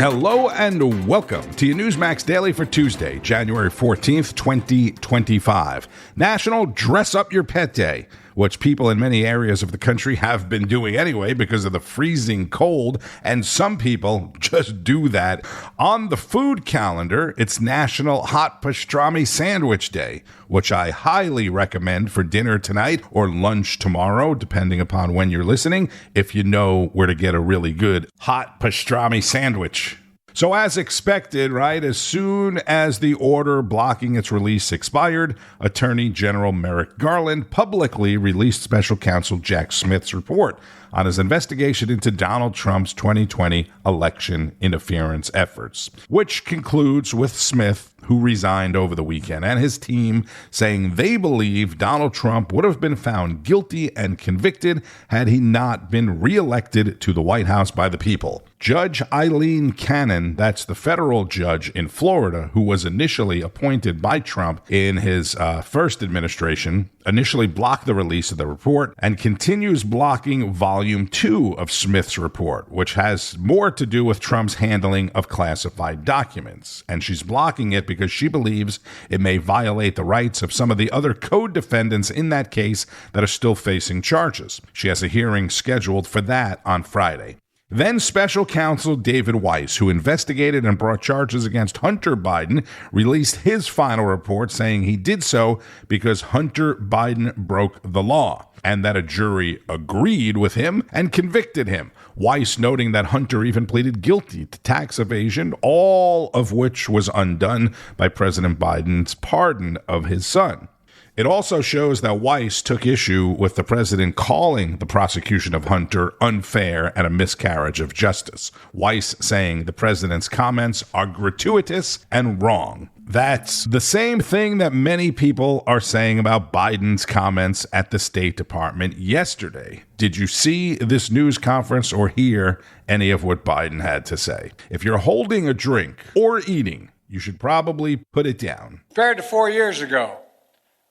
Hello and welcome to your Newsmax Daily for Tuesday, January 14th, 2025. National Dress Up Your Pet Day, which people in many areas of the country have been doing anyway because of the freezing cold, and some people just do that. On the food calendar, it's National Hot Pastrami Sandwich Day, which I highly recommend for dinner tonight or lunch tomorrow, depending upon when you're listening, if you know where to get a really good hot pastrami sandwich. So as expected, right, as soon as the order blocking its release expired, Attorney General Merrick Garland publicly released Special Counsel Jack Smith's report on his investigation into Donald Trump's 2020 election interference efforts, which concludes with Smith, who resigned over the weekend, and his team saying they believe Donald Trump would have been found guilty and convicted had he not been reelected to the White House by the people. Judge Eileen Cannon, that's the federal judge in Florida, who was initially appointed by Trump in his first administration, initially blocked the release of the report and continues blocking Volume 2 of Smith's report, which has more to do with Trump's handling of classified documents. And she's blocking it because she believes it may violate the rights of some of the other co-defendants in that case that are still facing charges. She has a hearing scheduled for that on Friday. Then Special Counsel David Weiss, who investigated and brought charges against Hunter Biden, released his final report saying he did so because Hunter Biden broke the law and that a jury agreed with him and convicted him. Weiss noting that Hunter even pleaded guilty to tax evasion, all of which was undone by President Biden's pardon of his son. It also shows that Weiss took issue with the president calling the prosecution of Hunter unfair and a miscarriage of justice. Weiss saying the president's comments are gratuitous and wrong. That's the same thing that many people are saying about Biden's comments at the State Department yesterday. Did you see this news conference or hear any of what Biden had to say? If you're holding a drink or eating, you should probably put it down. Compared to 4 years ago,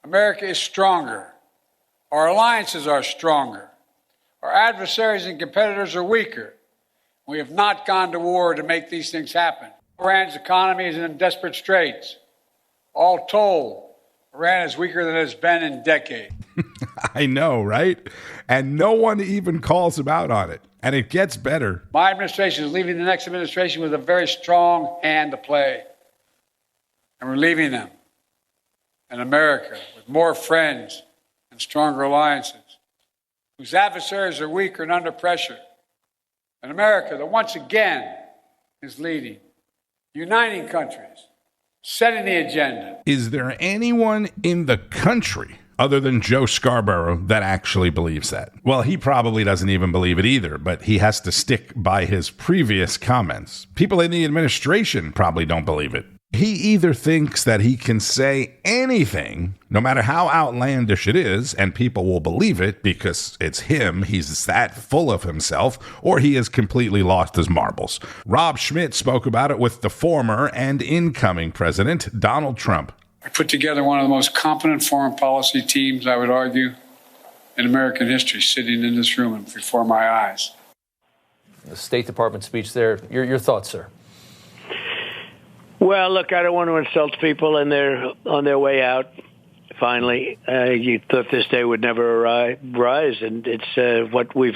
America is stronger. Our alliances are stronger. Our adversaries and competitors are weaker. We have not gone to war to make these things happen. Iran's economy is in desperate straits. All told, Iran is weaker than it's been in decades. I know, right? And no one even calls him out on it. And it gets better. My administration is leaving the next administration with a very strong hand to play. And we're leaving them in America with more friends and stronger alliances, whose adversaries are weaker and under pressure. An America that once again is leading, uniting countries, setting the agenda. Is there anyone in the country other than Joe Scarborough that actually believes that? Well, he probably doesn't even believe it either, but he has to stick by his previous comments. People in the administration probably don't believe it. He either thinks that he can say anything, no matter how outlandish it is, and people will believe it because it's him, he's that full of himself, or he has completely lost his marbles. Rob Schmitt spoke about it with the former and incoming president, Donald Trump. I put together one of the most competent foreign policy teams, I would argue, in American history, sitting in this room and before my eyes. The State Department speech there, your thoughts, sir? Well, look, I don't want to insult people on their way out. Finally, you thought this day would never rise, and it's what we've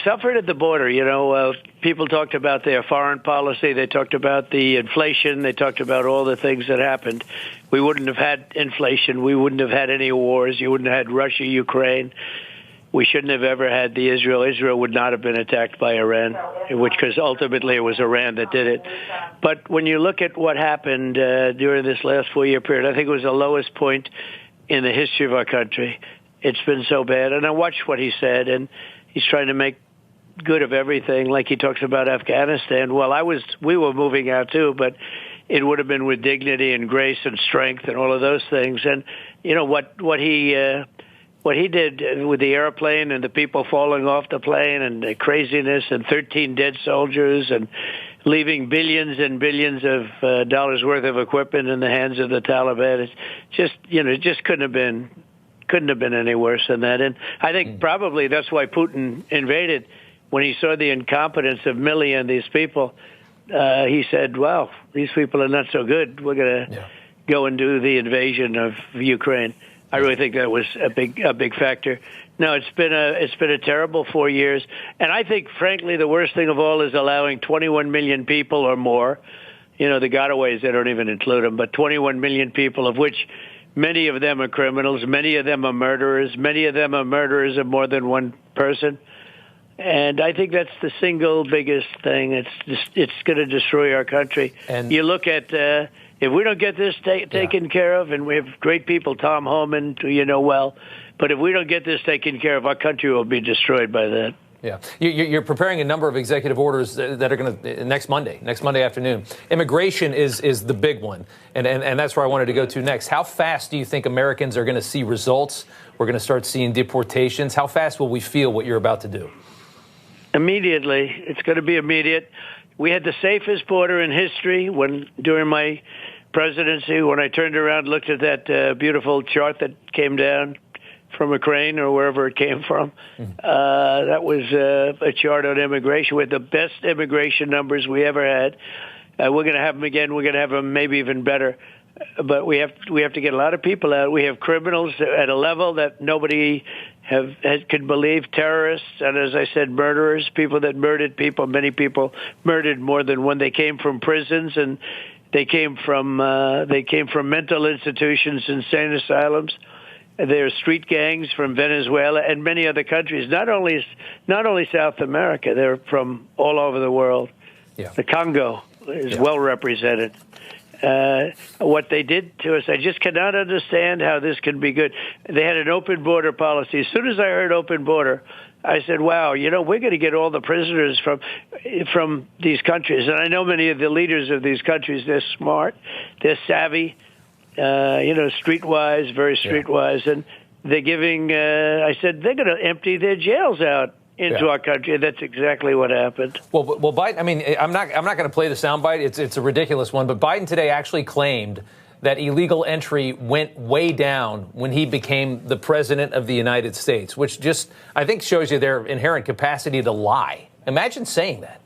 suffered at the border. You know, people talked about their foreign policy, they talked about the inflation, they talked about all the things that happened. We wouldn't have had inflation, we wouldn't have had any wars, you wouldn't have had Russia, Ukraine. We shouldn't have ever had the Israel. Israel would not have been attacked by Iran, because ultimately it was Iran that did it. But when you look at what happened during this last 4-year period, I think it was the lowest point in the history of our country. It's been so bad. And I watched what he said, and he's trying to make good of everything, like he talks about Afghanistan. Well, we were moving out too, but it would have been with dignity and grace and strength and all of those things. And you know what he did with the airplane and the people falling off the plane and the craziness and 13 dead soldiers and leaving billions and billions of dollars worth of equipment in the hands of the Taliban. It's just, it just couldn't have been any worse than that. And I think probably that's why Putin invaded, when he saw the incompetence of Milley and these people. he said, "Well, these people are not so good. We're going to go and do the invasion of Ukraine." I really think that was a big factor. No, it's been a terrible 4 years, and I think, frankly, the worst thing of all is allowing 21 million people or more. The gotaways, they don't even include them, but 21 million people, of which many of them are criminals, many of them are murderers, many of them are murderers of more than one person. And I think that's the single biggest thing. It's going to destroy our country. And you look at if we don't get this taken care of, and we have great people, Tom Homan, who you know well, but if we don't get this taken care of, our country will be destroyed by that. Yeah, you're preparing a number of executive orders that are going to next Monday afternoon. Immigration is the big one, and that's where I wanted to go to next. How fast do you think Americans are going to see results? We're going to start seeing deportations. How fast will we feel what you're about to do? Immediately. It's going to be immediate. We had the safest border in history during my presidency, when I turned around, looked at that beautiful chart that came down from a crane or wherever it came from. That was a chart on immigration with the best immigration numbers we ever had. We're going to have them again. We're going to have them maybe even better. But we have to get a lot of people out. We have criminals at a level that nobody could believe, terrorists, and as I said, murderers, people that murdered people. Many people murdered more than one. They came from prisons, and they came from mental institutions, insane asylums. There are street gangs from Venezuela and many other countries. Not only South America. They're from all over the world. Yeah. The Congo is well represented. What they did to us, I just cannot understand how this can be good. They had an open border policy. As soon as I heard open border, I said, wow, we're going to get all the prisoners from these countries. And I know many of the leaders of these countries. They're smart. They're savvy, streetwise, very streetwise. And they're giving, I said, they're going to empty their jails out into our country. That's exactly what happened. Well, Biden, I mean, I'm not going to play the soundbite. It's a ridiculous one. But Biden today actually claimed that illegal entry went way down when he became the president of the United States, which just, I think, shows you their inherent capacity to lie. Imagine saying that.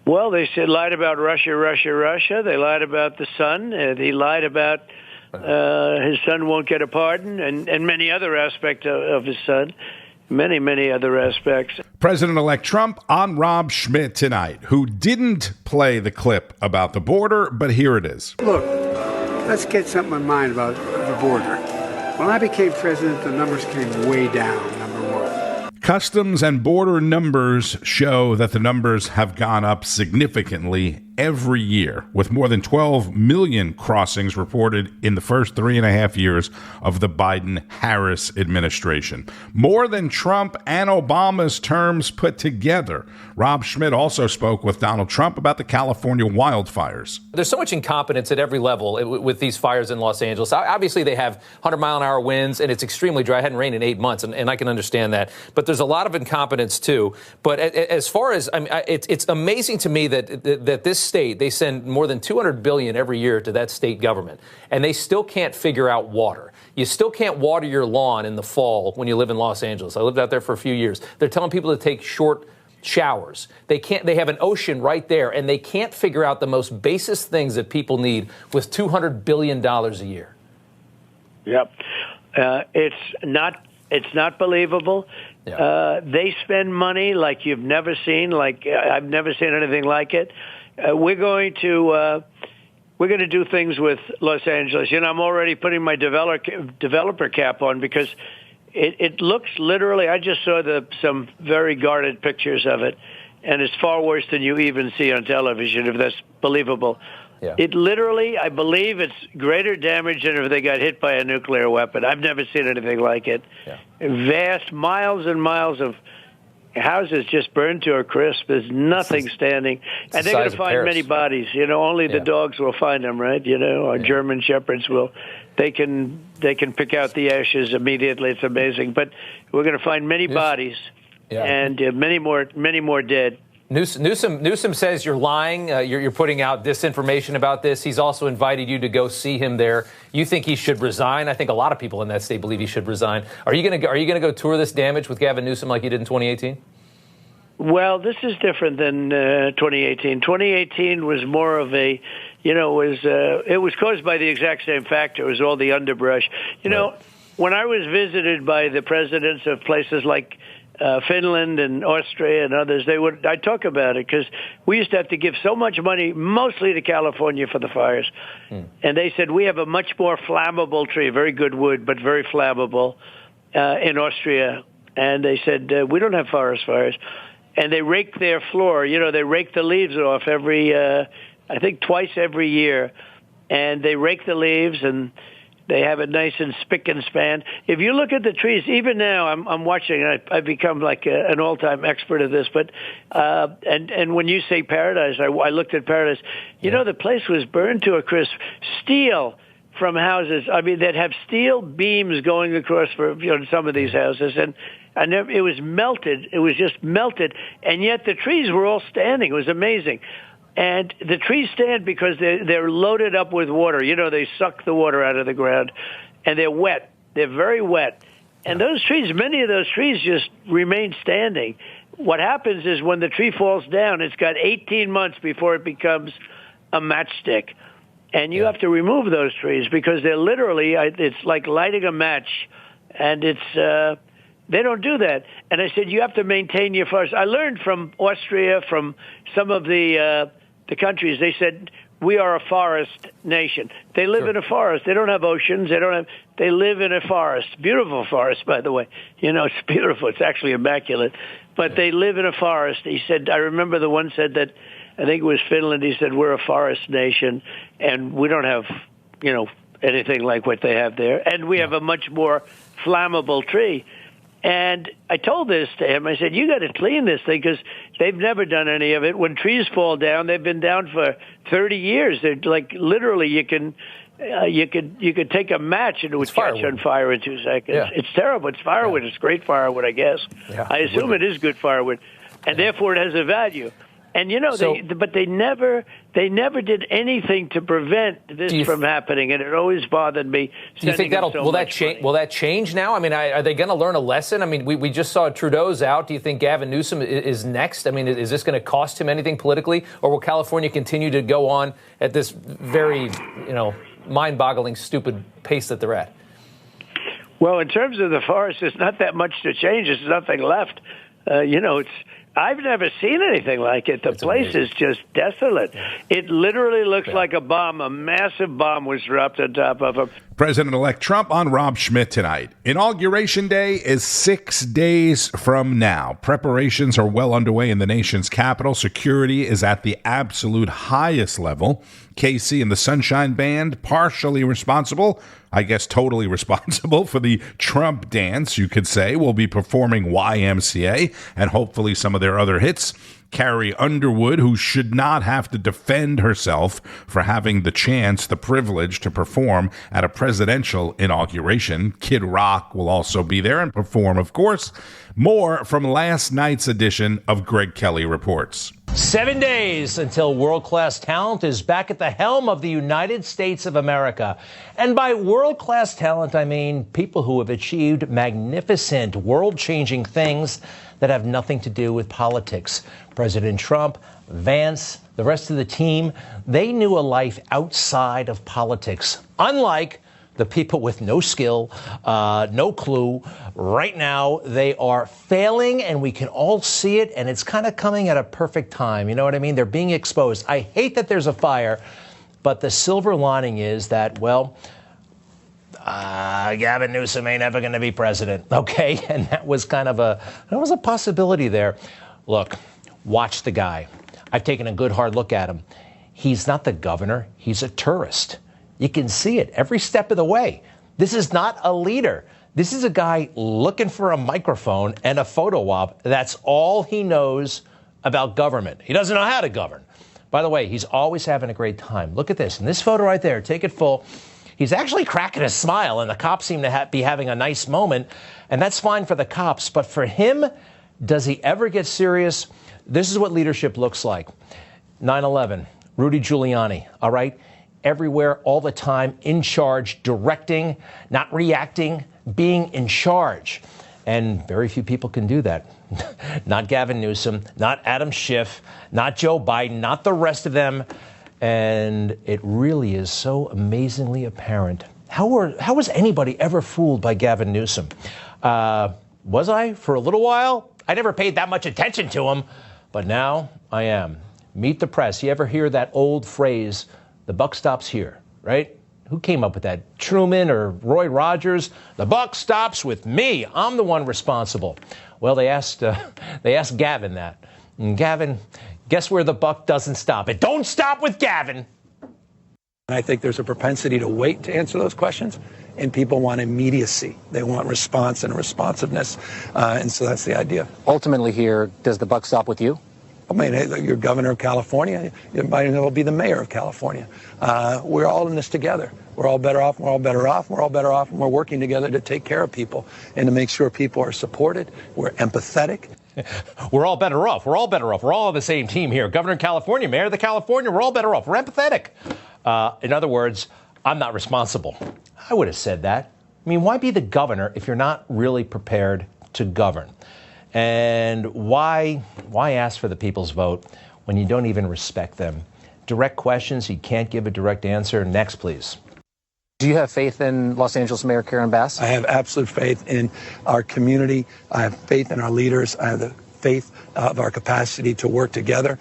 Well, they lied about Russia. They lied about the son. He lied about his son won't get a pardon, and many other aspects of his son. Many other aspects. President-elect Trump on Rob Schmitt tonight, who didn't play the clip about the border, but here it is. Look, let's get something in mind about the border. When I became president, the numbers came way down, number one. Customs and border numbers show that the numbers have gone up significantly every year, with more than 12 million crossings reported in the first 3.5 years of the Biden-Harris administration. More than Trump and Obama's terms put together. Rob Schmitt also spoke with Donald Trump about the California wildfires. There's so much incompetence at every level with these fires in Los Angeles. Obviously, they have 100-mile-an-hour winds, and it's extremely dry. It hadn't rained in 8 months, and I can understand that. But there's a lot of incompetence, too. But as far as, it's amazing to me that this state, they send more than $200 billion every year to that state government, and they still can't figure out water. You still can't water your lawn in the fall when you live in Los Angeles. I lived out there for a few years. They're telling people to take short showers. They have an ocean right there, and they can't figure out the most basic things that people need with $200 billion a year. Yep. It's not believable. Yeah. They spend money like you've never seen, like I've never seen anything like it. We're going to do things with Los Angeles. I'm already putting my developer cap on because it looks literally. I just saw some very guarded pictures of it, and it's far worse than you even see on television, if that's believable. Yeah. It literally, I believe, it's greater damage than if they got hit by a nuclear weapon. I've never seen anything like it. Yeah. Vast miles and miles of houses just burned to a crisp. There's nothing standing. And they're going to find many bodies. Only the dogs will find them, right? Our German shepherds will. They can pick out the ashes immediately. It's amazing. But we're going to find many bodies and many more dead. Newsom says you're lying. You're putting out disinformation about this. He's also invited you to go see him there. You think he should resign? I think a lot of people in that state believe he should resign. Are you going to go tour this damage with Gavin Newsom like you did in 2018? Well, this is different than 2018. 2018 was more of a, it was caused by the exact same factor. It was all the underbrush. You know, when I was visited by the presidents of places like Finland and Austria and others, I'd talk about it because we used to have to give so much money, mostly to California, for the fires. And they said, we have a much more flammable tree, very good wood, but very flammable, in Austria. And they said, we don't have forest fires. And they rake their floor. They rake the leaves off I think twice every year. And they rake the leaves and they have it nice and spick and span. If you look at the trees, even now, I'm watching. I've become like an all-time expert at this. But and when you say Paradise, I looked at Paradise. The place was burned to a crisp. Steel from houses. I mean, they'd have steel beams going across for some of these houses, and it was melted. It was just melted, and yet the trees were all standing. It was amazing. And the trees stand because they're loaded up with water. They suck the water out of the ground, and they're wet. They're very wet. And those trees, many of those trees just remain standing. What happens is when the tree falls down, it's got 18 months before it becomes a matchstick. And you have to remove those trees because they're literally, it's like lighting a match. And they don't do that. And I said, you have to maintain your forest. I learned from Austria, from some of the countries, they said, we are a forest nation. They live in a forest. They don't have oceans. They live in a forest. Beautiful forest, by the way. It's beautiful. It's actually immaculate. But they live in a forest. He said, I remember the one said that, I think it was Finland, he said, we're a forest nation, and we don't have, anything like what they have there. And we have a much more flammable tree. And I told this to him. I said, you got to clean this thing because they've never done any of it. When trees fall down, they've been down for 30 years. They're like literally you could take a match and it would catch on fire in 2 seconds. Yeah. It's terrible. It's firewood. Yeah. It's great firewood, I guess. Yeah. I assume it is good firewood, and therefore it has a value. And they never did anything to prevent this from happening, and it always bothered me. Do you think will that change now? I mean, are they going to learn a lesson? I mean, we just saw Trudeau's out. Do you think Gavin Newsom is next? I mean, is this going to cost him anything politically, or will California continue to go on at this very mind-boggling, stupid pace that they're at? Well, in terms of the forest, there's not that much to change. There's nothing left. I've never seen anything like it. The place is just desolate. It literally looks like a bomb. A massive bomb was dropped on top of him. President-elect Trump on Rob Schmitt tonight. Inauguration Day is 6 days from now. Preparations are well underway in the nation's capital. Security is at the absolute highest level. KC and the Sunshine Band, partially responsible, I guess totally responsible, for the Trump dance, you could say, will be performing YMCA and hopefully some of their other hits. Carrie Underwood, who should not have to defend herself for having the chance, the privilege to perform at a presidential inauguration. Kid Rock will also be there and perform, of course. More from last night's edition of Greg Kelly Reports. 7 days until world-class talent is back at the helm of the United States of America. And by world-class talent, I mean people who have achieved magnificent, world-changing things that have nothing to do with politics. President Trump, Vance, the rest of the team, they knew a life outside of politics, unlike the people with no skill, no clue. Right now, they are failing, and we can all see it, and it's kind of coming at a perfect time. You know what I mean? They're being exposed. I hate that there's a fire, but the silver lining is that, Gavin Newsom ain't ever going to be president, okay? And that was kind of a possibility there. Look, watch the guy. I've taken a good hard look at him. He's not the governor. He's a tourist. You can see it every step of the way. This is not a leader. This is a guy looking for a microphone and a photo op. That's all he knows about government. He doesn't know how to govern. By the way, he's always having a great time. Look at this. In this photo right there, take it full. He's actually cracking a smile, and the cops seem to be having a nice moment. And that's fine for the cops. But for him, does he ever get serious? This is what leadership looks like. 9/11, Rudy Giuliani, all right? Everywhere, all the time, in charge, directing, not reacting, being in charge. And very few people can do that. Not Gavin Newsom, not Adam Schiff, not Joe Biden, not the rest of them. And it really is so amazingly apparent. How was anybody ever fooled by Gavin Newsom? Was I for a little while? I never paid that much attention to him, but now I am. Meet the press. You ever hear that old phrase, the buck stops here, right? Who came up with that? Truman or Roy Rogers? The buck stops with me. I'm the one responsible. Well, they asked Gavin that. And Gavin, guess where the buck doesn't stop? It don't stop with Gavin. I think there's a propensity to wait to answer those questions, and people want immediacy. They want response and responsiveness, and so that's the idea. Ultimately here, does the buck stop with you? I mean, you're governor of California. You might as well be the mayor of California. We're all in this together. We're all better off. We're all better off. We're all better off, and we're working together to take care of people and to make sure people are supported. We're empathetic. We're all better off. We're all better off. We're all on the same team here. Governor of California, mayor of the California, we're all better off. We're empathetic. In other words, I'm not responsible. I would have said that. I mean, why be the governor if you're not really prepared to govern? And why ask for the people's vote when you don't even respect them? Direct questions, you can't give a direct answer. Next, please. Do you have faith in Los Angeles Mayor Karen Bass? I have absolute faith in our community. I have faith in our leaders. I have the faith of our capacity to work together.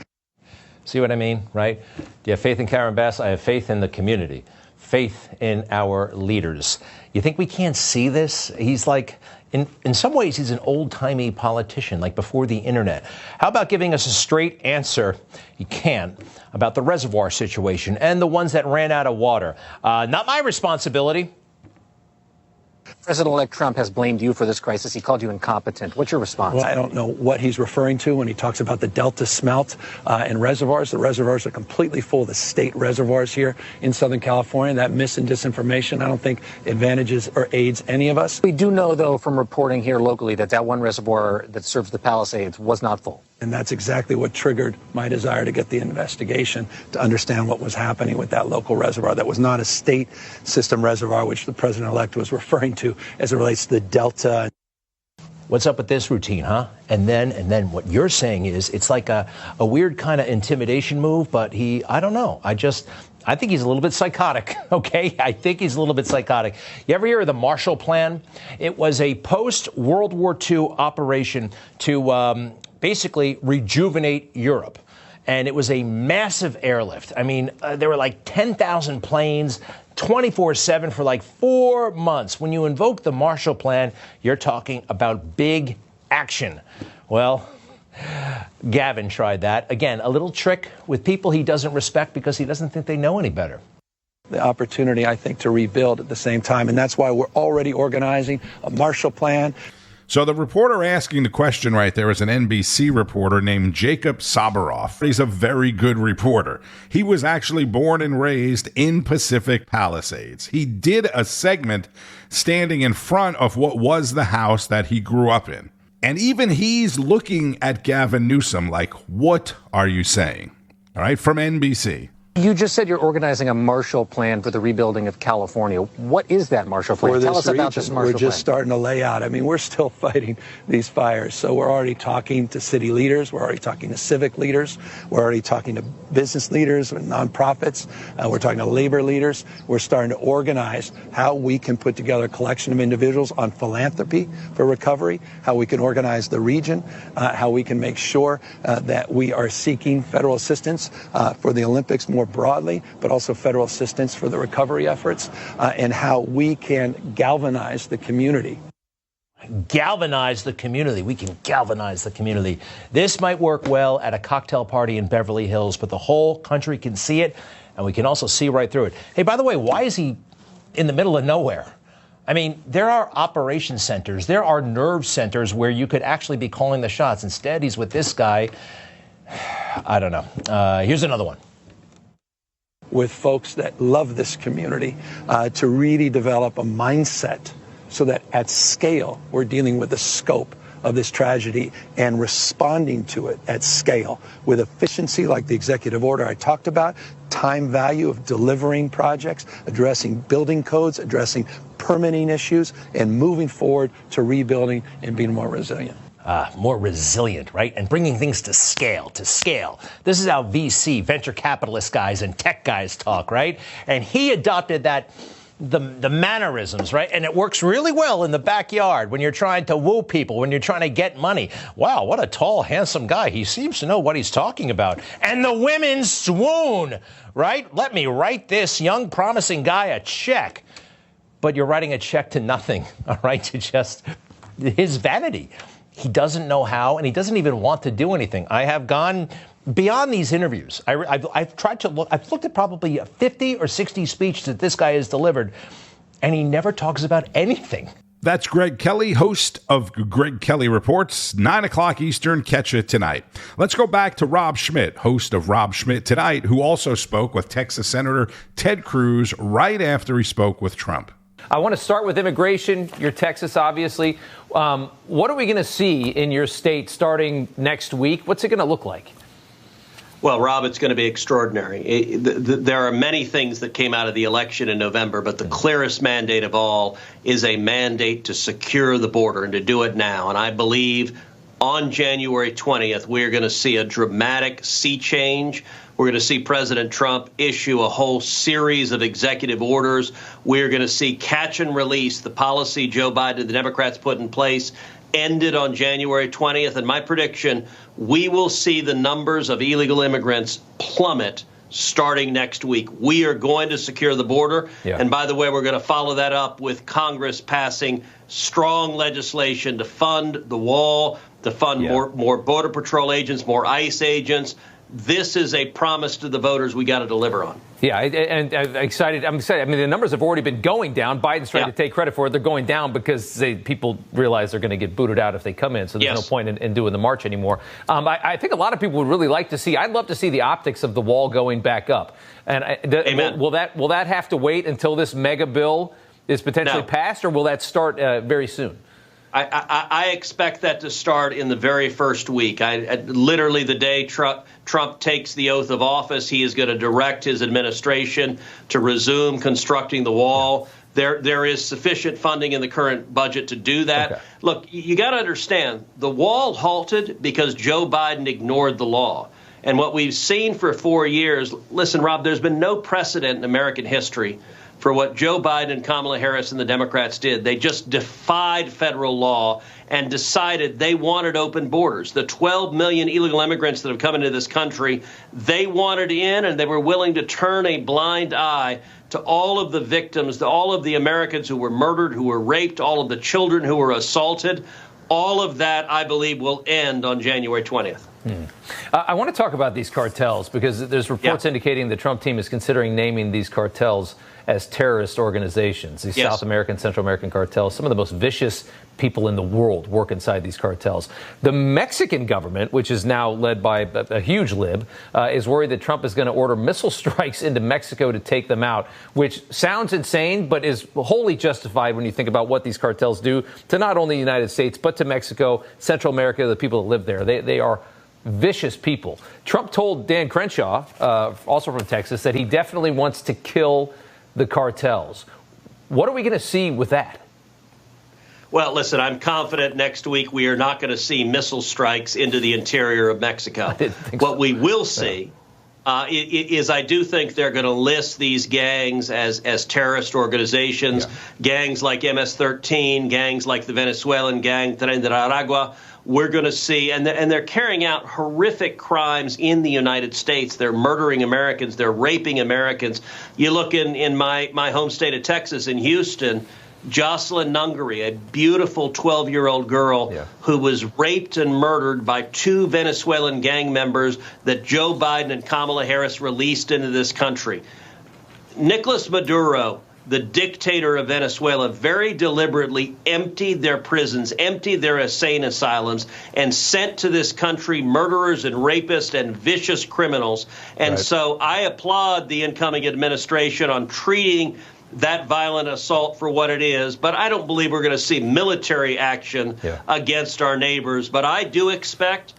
See what I mean, right? Do you have faith in Karen Bass? I have faith in the community. Faith in our leaders. You think we can't see this? He's like, in some ways, he's an old-timey politician, like before the internet. How about giving us a straight answer, you can, about the reservoir situation and the ones that ran out of water? Not my responsibility. President-elect Trump has blamed you for this crisis. He called you incompetent. What's your response? Well, I don't know what he's referring to when he talks about the Delta smelt and reservoirs. The reservoirs are completely full. The state reservoirs here in Southern California, that mis and disinformation, I don't think advantages or aids any of us. We do know, though, from reporting here locally that one reservoir that serves the Palisades was not full. And that's exactly what triggered my desire to get the investigation, to understand what was happening with that local reservoir. That was not a state system reservoir, which the president-elect was referring to as it relates to the Delta. What's up with this routine, huh? And then what you're saying is it's like a weird kind of intimidation move, but I don't know. I think he's a little bit psychotic, okay? I think he's a little bit psychotic. You ever hear of the Marshall Plan? It was a post-World War II operation to basically rejuvenate Europe. And it was a massive airlift. I mean, there were like 10,000 planes, 24/7 for like 4 months. When you invoke the Marshall Plan, you're talking about big action. Well, Gavin tried that. Again, a little trick with people he doesn't respect because he doesn't think they know any better. The opportunity, I think, to rebuild at the same time. And that's why we're already organizing a Marshall Plan. So the reporter asking the question right there is an NBC reporter named Jacob Sabaroff. He's a very good reporter. He was actually born and raised in Pacific Palisades. He did a segment standing in front of what was the house that he grew up in. And even he's looking at Gavin Newsom like, what are you saying? All right, from NBC. You just said you're organizing a Marshall Plan for the rebuilding of California. What is that Marshall Plan? Tell us about this Marshall Plan. We're just starting to lay out. I mean, we're still fighting these fires. So we're already talking to city leaders. We're already talking to civic leaders. We're already talking to business leaders and nonprofits. We're talking to labor leaders. We're starting to organize how we can put together a collection of individuals on philanthropy for recovery, how we can organize the region, how we can make sure that we are seeking federal assistance for the Olympics more broadly, but also federal assistance for the recovery efforts, and how we can galvanize the community. Galvanize the community. We can galvanize the community. This might work well at a cocktail party in Beverly Hills, but the whole country can see it, and we can also see right through it. Hey, by the way, why is he in the middle of nowhere? I mean, there are operation centers. There are nerve centers where you could actually be calling the shots. Instead, he's with this guy. I don't know. Here's another one. With folks that love this community, to really develop a mindset so that at scale we're dealing with the scope of this tragedy and responding to it at scale with efficiency like the executive order I talked about, time value of delivering projects, addressing building codes, addressing permitting issues, and moving forward to rebuilding and being more resilient. More resilient, right? And bringing things to scale, This is how VC, venture capitalist guys and tech guys talk, right? And he adopted that, the mannerisms, right? And it works really well in the backyard when you're trying to woo people, when you're trying to get money. Wow, what a tall, handsome guy. He seems to know what he's talking about. And the women swoon, right? Let me write this young, promising guy a check. But you're writing a check to nothing, all right? To just his vanity. He doesn't know how, and he doesn't even want to do anything. I have gone beyond these interviews. I've tried to look. I've looked at probably 50 or 60 speeches that this guy has delivered, and he never talks about anything. That's Greg Kelly, host of Greg Kelly Reports, 9 o'clock Eastern. Catch it tonight. Let's go back to Rob Schmitt, host of Rob Schmitt Tonight, who also spoke with Texas Senator Ted Cruz right after he spoke with Trump. I want to start with immigration. You're Texas, obviously. What are we going to see in your state starting next week? What's it going to look like? Well, Rob, it's going to be extraordinary. There are many things that came out of the election in November, but the clearest mandate of all is a mandate to secure the border and to do it now. And I believe on January 20th, we're going to see a dramatic sea change. We're going to see President Trump issue a whole series of executive orders. We're going to see catch and release, the policy Joe Biden and the Democrats put in place, ended on January 20th. And my prediction, we will see the numbers of illegal immigrants plummet starting next week. We are going to secure the border. Yeah. And by the way, we're going to follow that up with Congress passing strong legislation to fund the wall, to fund more Border Patrol agents, more ICE agents. This is a promise to the voters we got to deliver on. Yeah, and I'm excited. I mean, the numbers have already been going down. Biden's trying to take credit for it. They're going down because people realize they're going to get booted out if they come in. So there's no point in doing the march anymore. I think a lot of people would really like to see. I'd love to see the optics of the wall going back up. And will that have to wait until this mega bill is potentially passed, or will that start very soon? I expect that to start in the very first week. Literally the day Trump takes the oath of office, he is going to direct his administration to resume constructing the wall. There is sufficient funding in the current budget to do that. Okay. Look, you got to understand, the wall halted because Joe Biden ignored the law. And what we've seen for 4 years, listen, Rob, there's been no precedent in American history for what Joe Biden and Kamala Harris and the Democrats did. They just defied federal law and decided they wanted open borders. The 12 million illegal immigrants that have come into this country, they wanted in, and they were willing to turn a blind eye to all of the victims, to all of the Americans who were murdered, who were raped, all of the children who were assaulted. All of that, I believe, will end on January 20th. I want to talk about these cartels because there's reports indicating the Trump team is considering naming these cartels as terrorist organizations, these South American, Central American cartels. Some of the most vicious people in the world work inside these cartels. The Mexican government, which is now led by a huge lib, is worried that Trump is going to order missile strikes into Mexico to take them out, which sounds insane, but is wholly justified when you think about what these cartels do to not only the United States, but to Mexico, Central America, the people that live there. They are vicious people. Trump told Dan Crenshaw, also from Texas, that he definitely wants to kill the cartels. What are we going to see with that? Well, listen, I'm confident next week we are not going to see missile strikes into the interior of Mexico. What we will see is I do think they're going to list these gangs as terrorist organizations, gangs like MS-13, gangs like the Venezuelan gang Tren de Aragua. We're going to see, and they're carrying out horrific crimes in the United States. They're murdering Americans. They're raping Americans. You look in my home state of Texas, in Houston, Jocelyn Nungary, a beautiful 12-year-old girl who was raped and murdered by 2 Venezuelan gang members that Joe Biden and Kamala Harris released into this country. Nicolas Maduro, the dictator of Venezuela, very deliberately emptied their prisons, emptied their insane asylums, and sent to this country murderers and rapists and vicious criminals. And so I applaud the incoming administration on treating that violent assault for what it is. But I don't believe we're going to see military action against our neighbors. But I do expect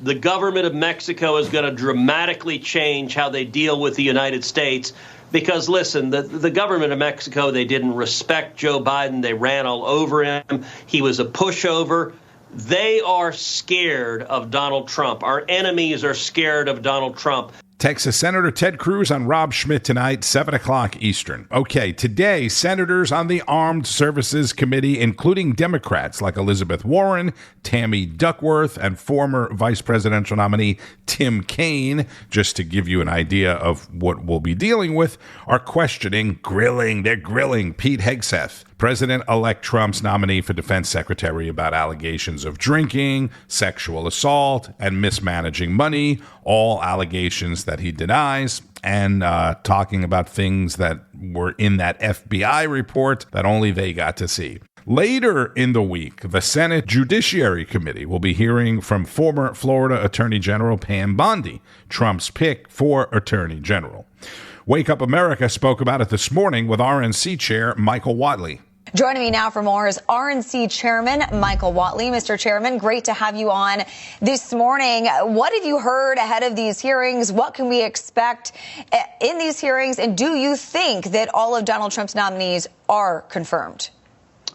the government of Mexico is going to dramatically change how they deal with the United States. Because, listen, the government of Mexico, they didn't respect Joe Biden. They ran all over him. He was a pushover. They are scared of Donald Trump. Our enemies are scared of Donald Trump. Texas Senator Ted Cruz on Rob Schmitt Tonight, 7 o'clock Eastern. Okay, today, senators on the Armed Services Committee, including Democrats like Elizabeth Warren, Tammy Duckworth, and former vice presidential nominee Tim Kaine, just to give you an idea of what we'll be dealing with, are questioning, they're grilling Pete Hegseth, President-elect Trump's nominee for defense secretary, about allegations of drinking, sexual assault, and mismanaging money, all allegations that he denies, and talking about things that were in that FBI report that only they got to see. Later in the week, the Senate Judiciary Committee will be hearing from former Florida Attorney General Pam Bondi, Trump's pick for Attorney General. Wake Up America spoke about it this morning with RNC Chair Michael Whatley. Joining me now for more is RNC Chairman Michael Whatley. Mr. Chairman, great to have you on this morning. What have you heard ahead of these hearings? What can we expect in these hearings? And do you think that all of Donald Trump's nominees are confirmed?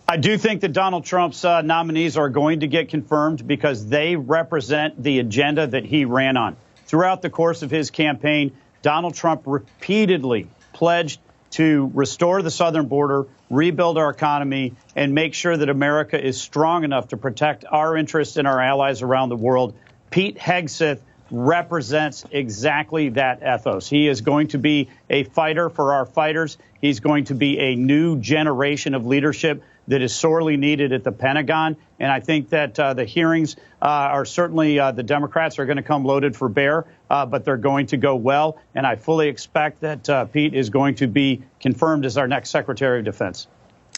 I do think that Donald Trump's nominees are going to get confirmed because they represent the agenda that he ran on. Throughout the course of his campaign, Donald Trump repeatedly pledged to restore the southern border, rebuild our economy, and make sure that America is strong enough to protect our interests and our allies around the world. Pete Hegseth represents exactly that ethos. He is going to be a fighter for our fighters. He's going to be a new generation of leadership that is sorely needed at the Pentagon. And I think that the hearings are certainly the Democrats are going to come loaded for bear, but they're going to go well. And I fully expect that Pete is going to be confirmed as our next Secretary of Defense.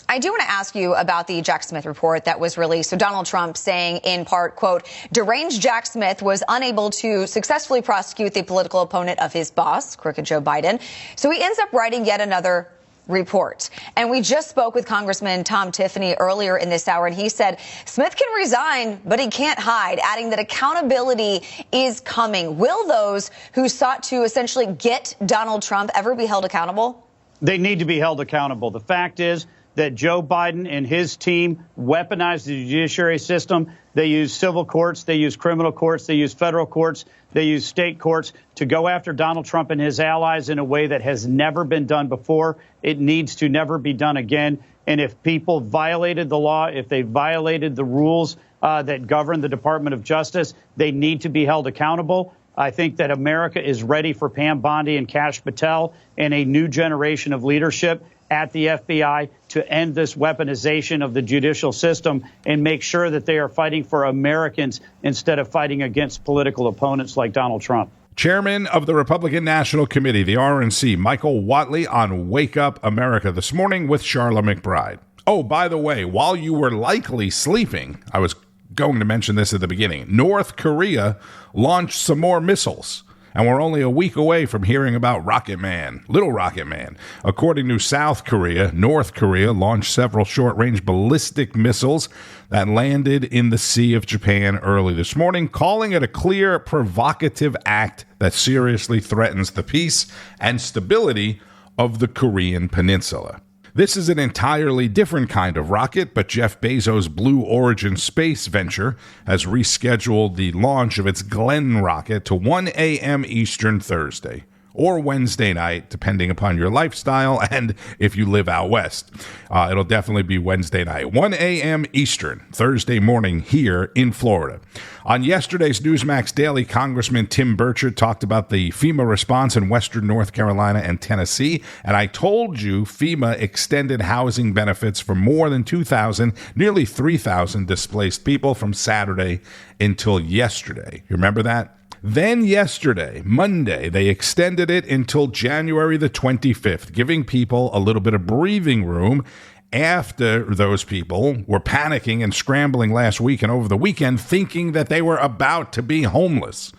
I do want to ask you about the Jack Smith report that was released. So Donald Trump saying in part, quote, deranged Jack Smith was unable to successfully prosecute the political opponent of his boss, crooked Joe Biden. So he ends up writing yet another report. And we just spoke with Congressman Tom Tiffany earlier in this hour, and he said Smith can resign, but he can't hide, adding that accountability is coming. Will those who sought to essentially get Donald Trump ever be held accountable? They need to be held accountable. The fact is that Joe Biden and his team weaponized the judiciary system. They use civil courts, they use criminal courts, they use federal courts, they use state courts to go after Donald Trump and his allies in a way that has never been done before. It needs to never be done again. And if people violated the law, if they violated the rules that govern the Department of Justice, they need to be held accountable. I think that America is ready for Pam Bondi and Kash Patel and a new generation of leadership at the FBI to end this weaponization of the judicial system and make sure that they are fighting for Americans instead of fighting against political opponents like Donald Trump. Chairman of the Republican National Committee, the RNC, Michael Whatley on Wake Up America this morning with Charla McBride. Oh, by the way, while you were likely sleeping, I was going to mention this at the beginning. North Korea launched some more missiles. And we're only a week away from hearing about Rocket Man, Little Rocket Man. According to South Korea, North Korea launched several short-range ballistic missiles that landed in the Sea of Japan early this morning, calling it a clear, provocative act that seriously threatens the peace and stability of the Korean Peninsula. This is an entirely different kind of rocket, but Jeff Bezos' Blue Origin space venture has rescheduled the launch of its Glenn rocket to 1 a.m. Eastern Thursday, or Wednesday night, depending upon your lifestyle and if you live out west. It'll definitely be Wednesday night, 1 a.m. Eastern, Thursday morning here in Florida. On yesterday's Newsmax Daily, Congressman Tim Burchett talked about the FEMA response in western North Carolina and Tennessee, and I told you FEMA extended housing benefits for more than 2,000, nearly 3,000 displaced people from Saturday until yesterday. You remember that? Then yesterday, Monday, they extended it until January the 25th, giving people a little bit of breathing room after those people were panicking and scrambling last week and over the weekend, thinking that they were about to be homeless.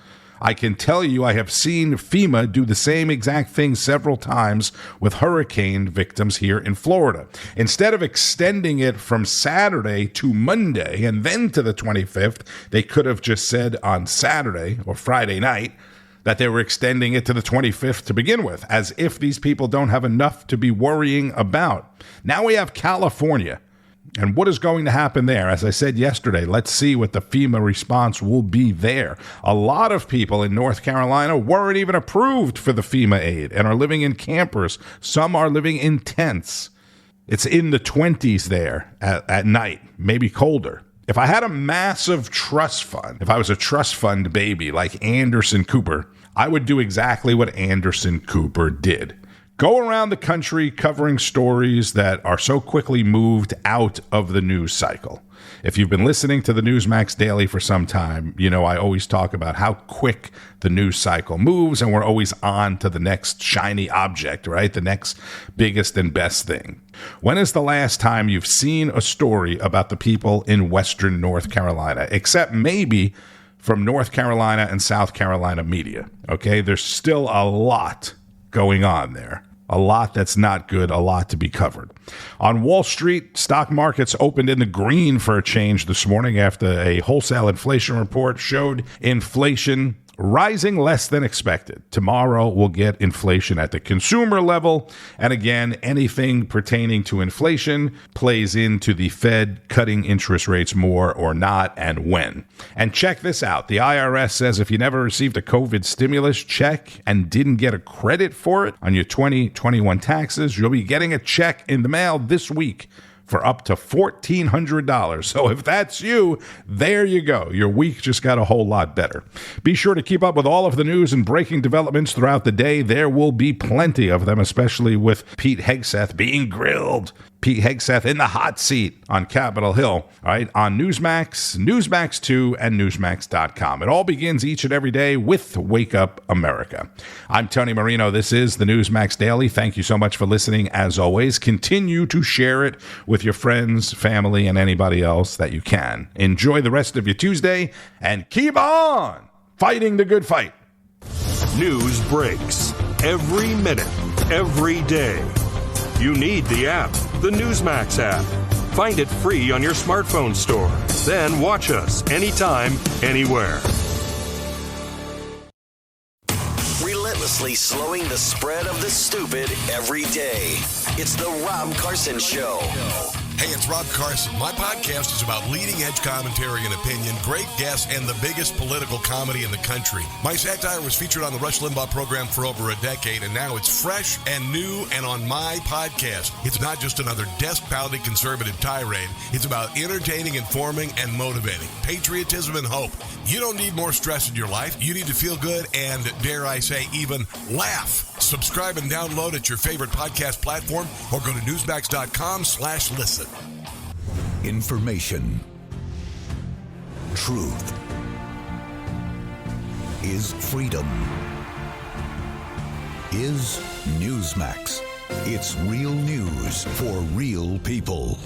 I can tell you I have seen FEMA do the same exact thing several times with hurricane victims here in Florida. Instead of extending it from Saturday to Monday and then to the 25th, they could have just said on Saturday or Friday night that they were extending it to the 25th to begin with, as if these people don't have enough to be worrying about. Now we have California. And what is going to happen there? As I said yesterday, let's see what the FEMA response will be there. A lot of people in North Carolina weren't even approved for the FEMA aid and are living in campers. Some are living in tents. It's in the 20s there at night, maybe colder. If I had a massive trust fund, if I was a trust fund baby like Anderson Cooper, I would do exactly what Anderson Cooper did. Go around the country covering stories that are so quickly moved out of the news cycle. If you've been listening to the Newsmax Daily for some time, you know I always talk about how quick the news cycle moves, and we're always on to the next shiny object, right? The next biggest and best thing. When is the last time you've seen a story about the people in Western North Carolina, except maybe from North Carolina and South Carolina media? Okay, there's still a lot going on there. A lot that's not good, a lot to be covered. On Wall Street, stock markets opened in the green for a change this morning after a wholesale inflation report showed inflation rising less than expected. Tomorrow we'll get inflation at the consumer level. And again, anything pertaining to inflation plays into the Fed cutting interest rates more or not, and when. And check this out. The IRS says if you never received a COVID stimulus check and didn't get a credit for it on your 2021 taxes, you'll be getting a check in the mail this week for up to $1,400. So if that's you, there you go. Your week just got a whole lot better. Be sure to keep up with all of the news and breaking developments throughout the day. There will be plenty of them, especially with Pete Hegseth being grilled. Pete Hegseth in the hot seat on Capitol Hill, all right, on Newsmax, Newsmax 2, and Newsmax.com. It all begins each and every day with Wake Up America. I'm Tony Marino. This is the Newsmax Daily. Thank you so much for listening. As always, continue to share it with your friends, family, and anybody else that you can. Enjoy the rest of your Tuesday and keep on fighting the good fight. News breaks every minute, every day. You need the app, the Newsmax app. Find it free on your smartphone store. Then watch us anytime, anywhere. Relentlessly slowing the spread of the stupid every day. It's the Rob Carson Show. Hey, it's Rob Carson. My podcast is about leading-edge commentary and opinion, great guests, and the biggest political comedy in the country. My satire was featured on the Rush Limbaugh program for over a decade, and now it's fresh and new and on my podcast. It's not just another desk-pounding conservative tirade. It's about entertaining, informing, and motivating. Patriotism and hope. You don't need more stress in your life. You need to feel good and, dare I say, even laugh. Subscribe and download at your favorite podcast platform or go to newsmax.com/listen. Information. Truth is freedom. Is Newsmax. It's real news for real people.